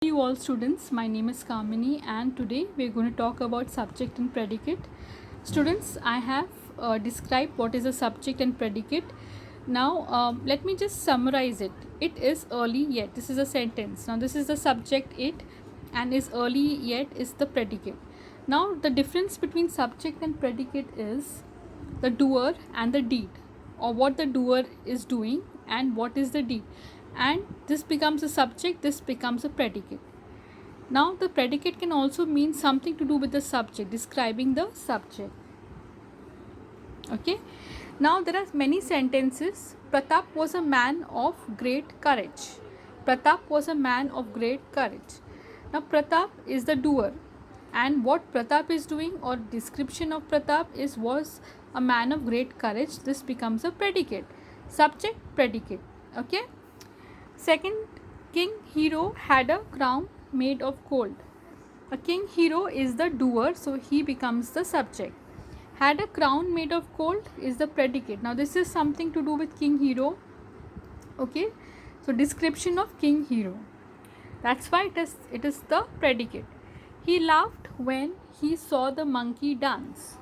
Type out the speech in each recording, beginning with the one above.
You all students, my name is Kamini and today we are going to talk about subject and predicate. Students, I have described what is a subject and predicate. Now let me just summarize it. It is early yet. This is a sentence. Now this is the subject it, and is early yet is the predicate. Now the difference between subject and predicate is the doer and the deed, or what the doer is doing and what is the deed, and this becomes a subject, this becomes a predicate. Now the predicate can also mean something to do with the subject, describing the subject. Okay, now there are many sentences. Pratap was a man of great courage. Pratap was a man of great courage. Now Pratap is the doer, and what Pratap is doing or description of Pratap is was a man of great courage. This becomes a predicate. Subject, predicate. Okay. Second, King Hero had a crown made of gold. A king hero is the doer, so he becomes the subject. Had a crown made of gold is the predicate. Now this is something to do with King Hero. Okay, so description of King Hero. That's why it is the predicate. He laughed when he saw the monkey dance.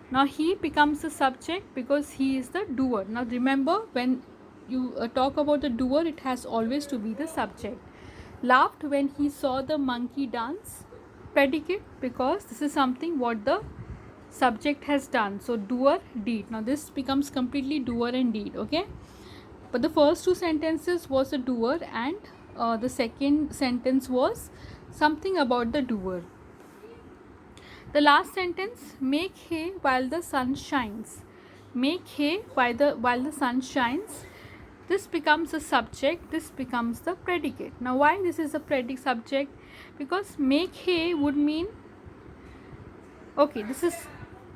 Now he becomes the subject because he is the doer. Now remember, when you talk about the doer, it has always to be the subject. Laughed when he saw the monkey dance, predicate, because this is something what the subject has done. So doer, deed. Now this becomes completely doer and deed. Okay, but the first two sentences was a doer, and the second sentence was something about the doer. The last sentence, make hay while the sun shines. Make hay while the sun shines. This becomes a subject, this becomes the predicate. Now why this is a predicate subject? Because make hay would mean, okay, this is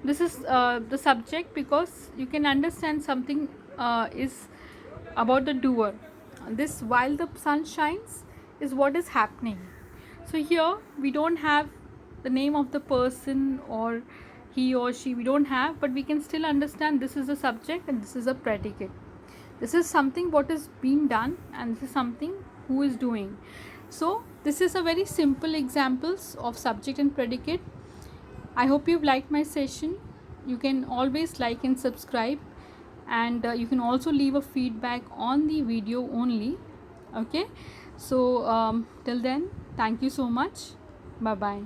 the subject, because you can understand something is about the doer. This while the sun shines is what is happening. So here we don't have the name of the person or he or she, we don't have, but we can still understand this is a subject and this is a predicate. This is something what is being done and this is something who is doing. So this is a very simple examples of subject and predicate. I hope you've liked my session. You can always like and subscribe, and you can also leave a feedback on the video only. Okay, so till then, thank you so much. Bye bye.